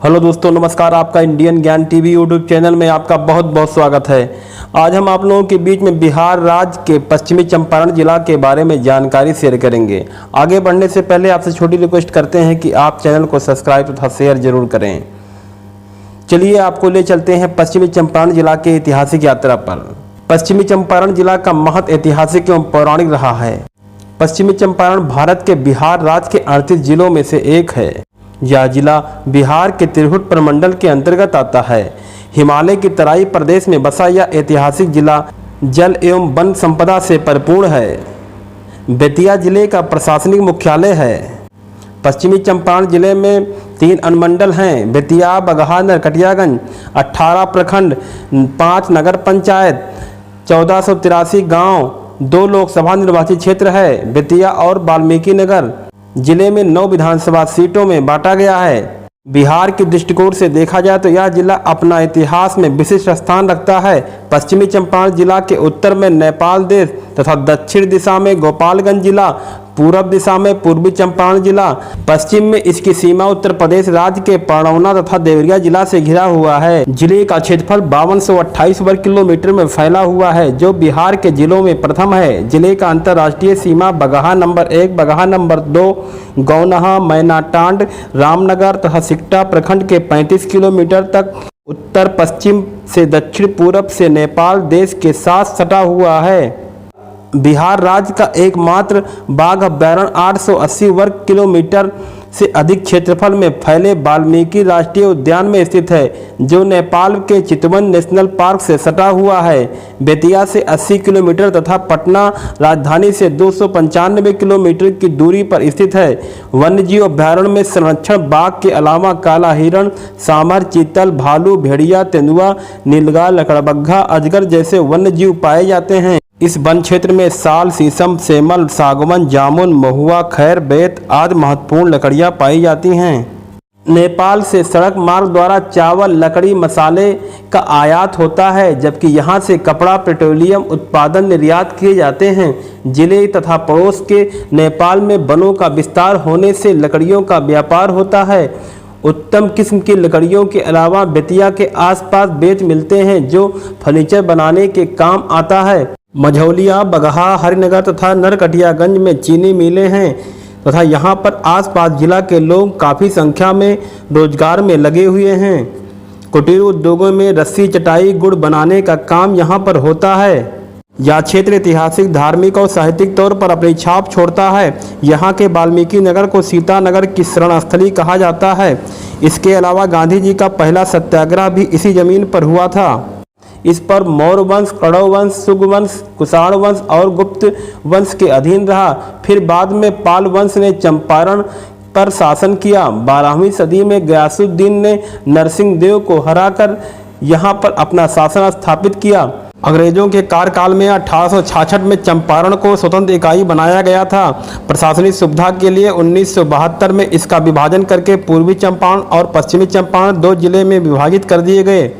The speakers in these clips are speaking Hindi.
हेलो दोस्तों, नमस्कार। आपका इंडियन ज्ञान टीवी यूट्यूब चैनल में आपका बहुत बहुत स्वागत है। आज हम आप लोगों के बीच में बिहार राज्य के पश्चिमी चंपारण जिला के बारे में जानकारी शेयर करेंगे। आगे बढ़ने से पहले आपसे छोटी रिक्वेस्ट करते हैं कि आप चैनल को सब्सक्राइब तथा शेयर जरूर करें। चलिए आपको ले चलते हैं पश्चिमी चंपारण जिला के ऐतिहासिक यात्रा पर। पश्चिमी चंपारण जिला का महत्व ऐतिहासिक एवं पौराणिक रहा है। पश्चिमी चंपारण भारत के बिहार राज्य के 38 जिलों में से एक है। यह जिला बिहार के तिरहुत प्रमंडल के अंतर्गत आता है। हिमालय की तराई प्रदेश में बसा यह ऐतिहासिक जिला जल एवं वन संपदा से परिपूर्ण है। बेतिया जिले का प्रशासनिक मुख्यालय है। पश्चिमी चंपारण जिले में 3 अनुमंडल हैं: बेतिया, बगहा, नरकटियागंज। 18 प्रखंड, 5 नगर पंचायत, 1483 गांव, 2 लोकसभा निर्वाचित क्षेत्र है। बेतिया और वाल्मीकि नगर जिले में 9 विधानसभा सीटों में बांटा गया है। बिहार के दृष्टिकोण से देखा जाए तो यह जिला अपना इतिहास में विशिष्ट स्थान रखता है। पश्चिमी चंपारण जिला के उत्तर में नेपाल देश तथा दक्षिण दिशा में गोपालगंज जिला, पूर्व दिशा में पूर्वी चंपारण जिला, पश्चिम में इसकी सीमा उत्तर प्रदेश राज्य के पारौना तथा देवरिया जिला से घिरा हुआ है। जिले का क्षेत्रफल 5228 वर्ग किलोमीटर में फैला हुआ है, जो बिहार के जिलों में प्रथम है। जिले का अंतर्राष्ट्रीय सीमा बगहा नंबर 1, बगहा नंबर 2, गौनहा, मैनाटांड, रामनगर तथा सिकटा प्रखंड के 35 किलोमीटर तक उत्तर पश्चिम से दक्षिण पूर्व से नेपाल देश के साथ सटा हुआ है। बिहार राज्य का एकमात्र बाघ अभयारण्य 880 वर्ग किलोमीटर से अधिक क्षेत्रफल में फैले वाल्मीकि राष्ट्रीय उद्यान में स्थित है, जो नेपाल के चितवन नेशनल पार्क से सटा हुआ है। बेतिया से 80 किलोमीटर तथा पटना राजधानी से 295 किलोमीटर की दूरी पर स्थित है। वन्यजीव अभयारण्य में संरक्षण बाघ के अलावा काला हिरण, सांभर, चीतल, भालू, भेड़िया, तेंदुआ, नीलगाय, लकड़बग्घा, अजगर जैसे वन्यजीव पाए जाते हैं। इस वन क्षेत्र में साल, शीशम, सेमल, सागवन, जामुन, महुआ, खैर, बेत आदि महत्वपूर्ण लकड़ियां पाई जाती हैं। नेपाल से सड़क मार्ग द्वारा चावल, लकड़ी, मसाले का आयात होता है, जबकि यहां से कपड़ा, पेट्रोलियम उत्पादन निर्यात किए जाते हैं। जिले तथा पड़ोस के नेपाल में वनों का विस्तार होने से लकड़ियों का व्यापार होता है। उत्तम किस्म की लकड़ियों के अलावा बेतिया के आसपास बेंत मिलते हैं, जो फर्नीचर बनाने के काम आता है। मझौलिया, बगहा, हरिनगर तथा नरकटियागंज में चीनी मिलें हैं तथा यहाँ पर आसपास जिला के लोग काफ़ी संख्या में रोजगार में लगे हुए हैं। कुटीर उद्योगों में रस्सी, चटाई, गुड़ बनाने का काम यहाँ पर होता है। यह क्षेत्र ऐतिहासिक, धार्मिक और साहित्यिक तौर पर अपनी छाप छोड़ता है। यहाँ के वाल्मीकि नगर को सीता नगर की शरण स्थली कहा जाता है। इसके अलावा गांधी जी का पहला सत्याग्रह भी इसी जमीन पर हुआ था। इस पर मौर्य वंश, कण्व वंश, शुंग वंश, कुषाण वंश और गुप्त वंश के अधीन रहा। फिर बाद में पाल वंश ने चंपारण पर शासन किया। 12वीं सदी में गयासुद्दीन ने नरसिंह देव को हराकर यहाँ पर अपना शासन स्थापित किया। अंग्रेजों के कार्यकाल में 1866 में चंपारण को स्वतंत्र इकाई बनाया गया था। प्रशासनिक सुविधा के लिए 1972 में इसका विभाजन करके पूर्वी चंपारण और पश्चिमी चंपारण 2 जिले में विभाजित कर दिए गए।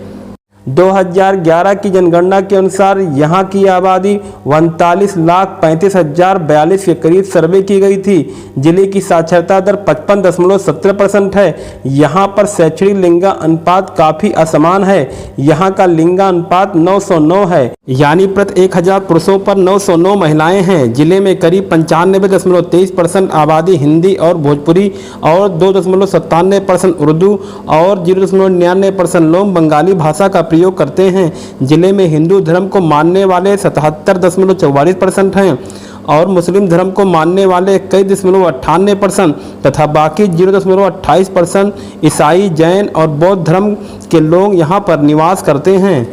2011 की जनगणना के अनुसार यहाँ की आबादी 39,35,042 के करीब सर्वे की गई थी। जिले की साक्षरता दर 55.17% है। यहाँ पर शैक्षणिक लिंगानुपात काफ़ी असमान है। यहाँ का लिंगानुपात 909 है, यानी प्रति 1000 पुरुषों पर 909 महिलाएं हैं। जिले में करीब 95.23% आबादी हिंदी और भोजपुरी और 2.97% उर्दू और 0.99% लोग बंगाली भाषा का प्रयोग करते हैं। जिले में हिंदू धर्म को मानने वाले 77.44% हैं और मुस्लिम धर्म को मानने वाले 21.98% तथा बाकी 0.28% ईसाई, जैन और बौद्ध धर्म के लोग यहाँ पर निवास करते हैं।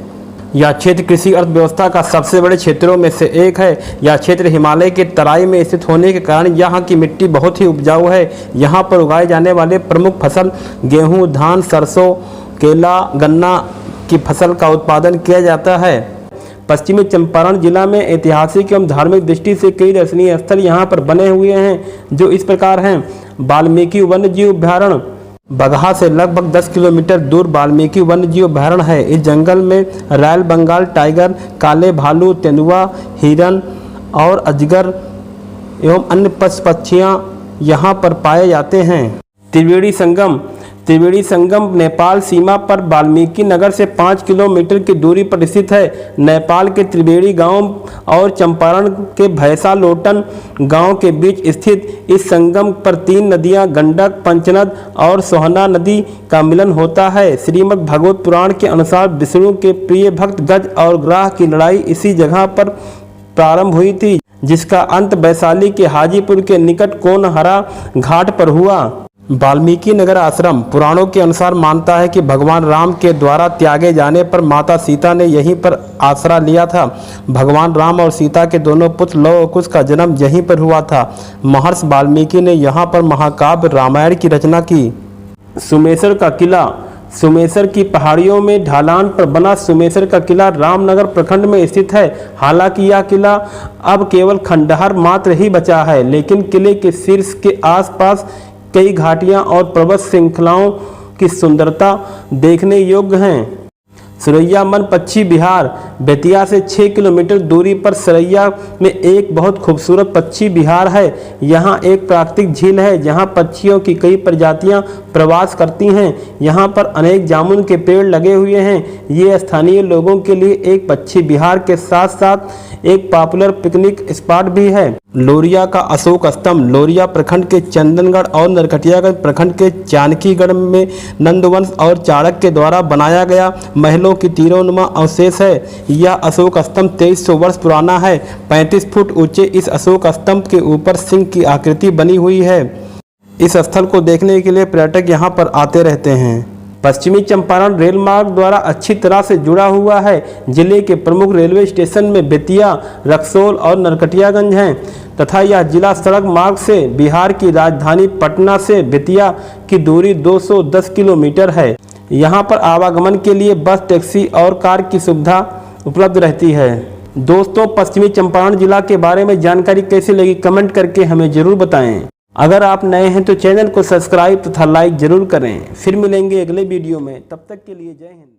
यह क्षेत्र कृषि अर्थव्यवस्था का सबसे बड़े क्षेत्रों में से एक है। यह क्षेत्र हिमालय के तराई में स्थित होने के कारण यहाँ की मिट्टी बहुत ही उपजाऊ है। यहाँ पर उगाए जाने वाले प्रमुख फसल गेहूँ, धान, सरसों, केला, गन्ना की फसल का उत्पादन किया जाता है। पश्चिमी चंपारण जिला में ऐतिहासिक एवं धार्मिक दृष्टि से कई दर्शनीय स्थल यहाँ पर बने हुए हैं, जो इस प्रकार हैं। वाल्मीकि वन्यजीव अभयारण्य बगहा से लगभग 10 किलोमीटर दूर वाल्मीकि वन्यजीव अभयारण्य है। इस जंगल में रॉयल बंगाल टाइगर, काले भालू, तेंदुआ, हिरन और अजगर एवं अन्य पशु पक्षियाँ यहाँ पर पाए जाते हैं। त्रिवेणी संगम त्रिवेणी संगम नेपाल सीमा पर वाल्मीकि नगर से 5 किलोमीटर की दूरी पर स्थित है। नेपाल के त्रिवेणी गांव और चंपारण के भैंसा लोटन गांव के बीच स्थित इस संगम पर 3 नदियां गंडक, पंचनद और सोहना नदी का मिलन होता है। श्रीमद् भागवत पुराण के अनुसार विष्णु के प्रिय भक्त गज और ग्राह की लड़ाई इसी जगह पर प्रारंभ हुई थी, जिसका अंत वैशाली के हाजीपुर के निकट कोनहरा घाट पर हुआ। वाल्मीकि नगर आश्रम पुराणों के अनुसार मानता है कि भगवान राम के द्वारा त्यागे जाने पर माता सीता ने यहीं पर आसरा लिया था। भगवान राम और सीता के दोनों पुत्र लव और कुश का जन्म यहीं पर हुआ था। महर्षि वाल्मीकि ने यहाँ पर महाकाव्य रामायण की रचना की। सुमेसर का किला। सुमेसर की पहाड़ियों में ढालान पर बना सुमेसर का किला रामनगर प्रखंड में स्थित है। हालांकि यह किला अब केवल खंडहर मात्र ही बचा है, लेकिन किले के शीर्ष के आसपास कई घाटियां और पर्वत श्रृंखलाओं की सुंदरता देखने योग्य हैं। सरैया मन पक्षी विहार। बेतिया से 6 किलोमीटर दूरी पर सरैया में एक बहुत खूबसूरत पक्षी विहार है। यहाँ एक प्राकृतिक झील है जहाँ पक्षियों की कई प्रजातियाँ प्रवास करती हैं। यहाँ पर अनेक जामुन के पेड़ लगे हुए हैं। ये स्थानीय लोगों के लिए एक पक्षी विहार के साथ साथ एक पॉपुलर पिकनिक स्पॉट भी है। लोरिया का अशोक स्तंभ। लोरिया प्रखंड के चंदनगढ़ और नरकटियागंज प्रखंड के जानकीगढ़ में नंदवंश और चाणक्य द्वारा बनाया गया महलों की तीरोनुमा अवशेष है। यह अशोक स्तंभ 2300 वर्ष पुराना है। 35 फुट ऊंचे इस अशोक स्तंभ के ऊपर सिंह की आकृति बनी हुई है। इस स्थल को देखने के लिए पर्यटक यहाँ पर आते रहते हैं। पश्चिमी चंपारण रेल मार्ग द्वारा अच्छी तरह से जुड़ा हुआ है। जिले के प्रमुख रेलवे स्टेशन में बेतिया, रक्सौल और नरकटियागंज हैं तथा यह जिला सड़क मार्ग से बिहार की राजधानी पटना से बेतिया की दूरी 210 किलोमीटर है। यहाँ पर आवागमन के लिए बस, टैक्सी और कार की सुविधा उपलब्ध रहती है। दोस्तों, पश्चिमी चंपारण जिला के बारे में जानकारी कैसी लगी कमेंट करके हमें जरूर बताएं। अगर आप नए हैं तो चैनल को सब्सक्राइब तथा लाइक जरूर करें। फिर मिलेंगे अगले वीडियो में, तब तक के लिए जय हिंद।